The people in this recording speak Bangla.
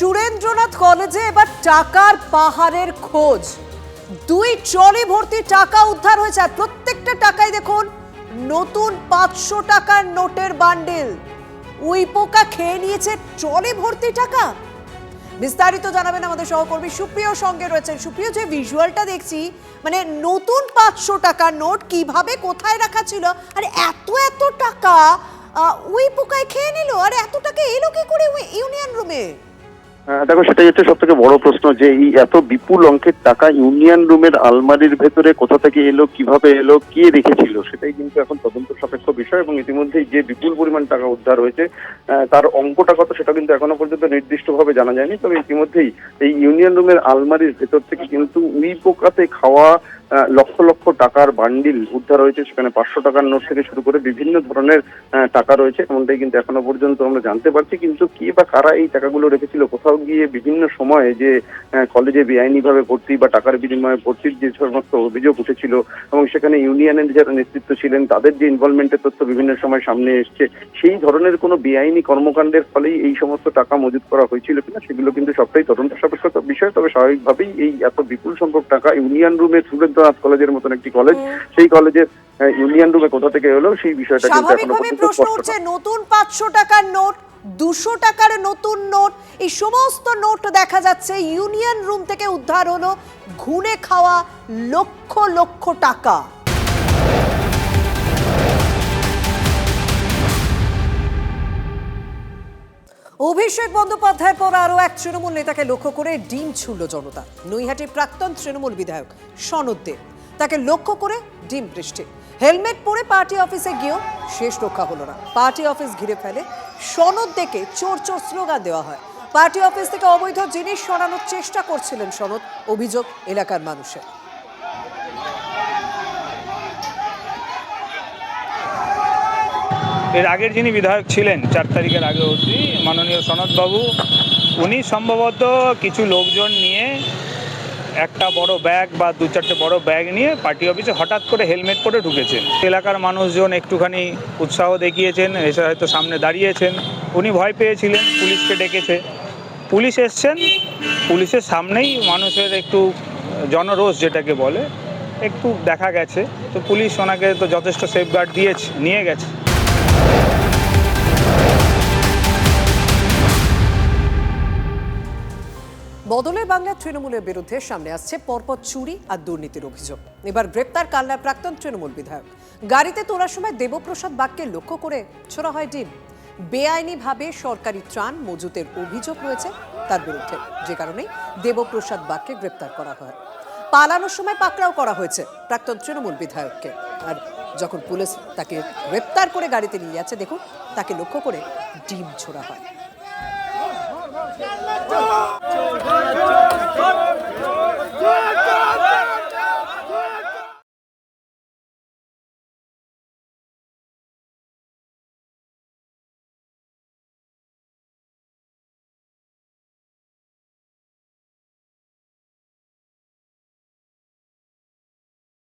সুরেন্দ্রনাথ কলেজে এবার টাকার পাহাড়ের খোঁজ। 2 ট্রলি ভর্তি টাকা উদ্ধার হয়েছে, আর প্রত্যেকটা টাকায় দেখুন নতুন 500 টাকার নোটের বান্ডিল। উইপোকা খেয়ে নিয়েছে ট্রলি ভর্তি টাকা। বিস্তারিত জানাবেন আমাদের সহকর্মী সুপ্রিয়, সঙ্গে রয়েছেন সুপ্রিয়। যে ভিজুয়ালটা দেখছি, মানে নতুন 500 টাকার নোট কিভাবে কোথায় রাখা ছিল, আর এত টাকা উইপোকায় খেয়ে নিল, আর এত টাকা এলো কি করে ইউনিয়ন রুমে? দেখো, সেটাই হচ্ছে সব থেকে বড় প্রশ্ন, যে এই এত বিপুল অঙ্কের টাকা ইউনিয়ন রুমের আলমারির ভেতরে কোথা থেকে এলো, কিভাবে এলো, কে রেখেছিল, সেটাই কিন্তু এখন তদন্ত সাপেক্ষ বিষয়। এবং ইতিমধ্যেই যে বিপুল পরিমাণ টাকা উদ্ধার হয়েছে তার অঙ্কটা কত সেটা কিন্তু এখনো পর্যন্ত নির্দিষ্টভাবে জানা যায়নি। তবে ইতিমধ্যেই এই ইউনিয়ন রুমের আলমারির ভেতর থেকে কিন্তু উইপোকাতে খাওয়া লক্ষ লক্ষ টাকার বান্ডিল উদ্ধার হয়েছে। সেখানে 500 টাকার নোট থেকে শুরু করে বিভিন্ন ধরনের টাকা রয়েছে, এমনটাই কিন্তু এখনো পর্যন্ত আমরা জানতে পারছি। কিন্তু কে বা কারা এই টাকাগুলো রেখেছিল, কোথাও গিয়ে বিভিন্ন সময়ে যে কলেজে বেআইনিভাবে ভর্তি বা টাকার বিনিময়ে ভর্তির যে সমস্ত অভিযোগ উঠেছিল, এবং সেখানে ইউনিয়নের যারা নেতৃত্ব ছিলেন তাদের যে ইনভলভমেন্টের তথ্য বিভিন্ন সময় সামনে এসছে, সেই ধরনের কোনো বেআইনি কর্মকাণ্ডের ফলেই এই সমস্ত টাকা মজুত করা হয়েছিল কিনা সেগুলো কিন্তু সবটাই তদন্ত সাপেক্ষ বিষয়। তবে স্বাভাবিকভাবেই এই এত বিপুল সংখ্যক টাকা ইউনিয়ন রুমে, সুরেন্দ্রনাথ কলেজের মতন একটি কলেজ, সেই কলেজের ইউনিয়ন রুমে কোথা থেকে এলো সেই বিষয়টা কিন্তু এখনো পর্যন্ত প্রশ্ন উঠছে। নতুন 500 টাকার নোট, 200 টাকার নতুন নোট, এই সমস্ত নোট দেখা যাচ্ছে ইউনিয়ন রুম থেকে উদ্ধার হলো ঘুণে খাওয়া লক্ষ লক্ষ টাকা। অভিষেক বন্দ্যোপাধ্যায়ের পর আরো এক তৃণমূল নেতাকে লক্ষ্য করে ডিম ছুড়ল জনতা। নৈহাটির প্রাক্তন তৃণমূল বিধায়ক সনদ দে, তাকে লক্ষ্য করে ডিম বৃষ্টি। হেলমেট পরে পার্টি অফিসে গিয়েও শেষ রক্ষা হলো না। পার্টি অফিস ঘিরে ফেলে সনদ দেকে চোর চোর স্লোগান দেওয়া হয়। পার্টি অফিস থেকে অবৈধ জিনিস সরানোর চেষ্টা করছিলেন সনদ, অভিযোগ এলাকার মানুষের। এর আগের যিনি বিধায়ক ছিলেন 4 তারিখের আগে অবধি, মাননীয় সনদবাবু, উনি সম্ভবত কিছু লোকজন নিয়ে একটা বড় ব্যাগ বা 2-4টে বড় ব্যাগ নিয়ে পার্টি অফিসে হঠাৎ করে হেলমেট পরে ঢুকেছেন। এলাকার মানুষজন একটুখানি উৎসাহ দেখিয়েছেন, এসে হয়তো সামনে দাঁড়িয়েছেন। উনি ভয় পেয়েছিলেন, পুলিশকে ডেকেছে। পুলিশ এসছেন, পুলিশের সামনেই মানুষের একটু জনরোষ যেটাকে বলে একটু দেখা গেছে। তো পুলিশ ওনাকে তো যথেষ্ট সেফগার্ড দিয়েছে, নিয়ে গেছে। বদলের বাংলা তৃণমূলের বিরুদ্ধে সামনে আসছে পরপর চুরি আর দুর্নীতির অভিযোগ। এবার গ্রেপ্তার কালনার প্রাক্তন তৃণমূল বিধায়ক। গাড়িতে তোলার সময় দেবপ্রসাদ বাগকে লক্ষ্য করে ছোড়া হয় ডিম। বেআইনিভাবে সরকারি ত্রাণ মজুতের অভিযোগ রয়েছে তার বিরুদ্ধে, যে কারণে দেবপ্রসাদ বাগকে গ্রেপ্তার করা হয়। পালানোর সময় পাকড়াও করা হয়েছে প্রাক্তন তৃণমূল বিধায়ককে। আর যখন পুলিশ তাকে গ্রেপ্তার করে গাড়িতে নিয়ে যাচ্ছে, দেখুন তাকে লক্ষ্য করে ডিম ছোড়া হয়।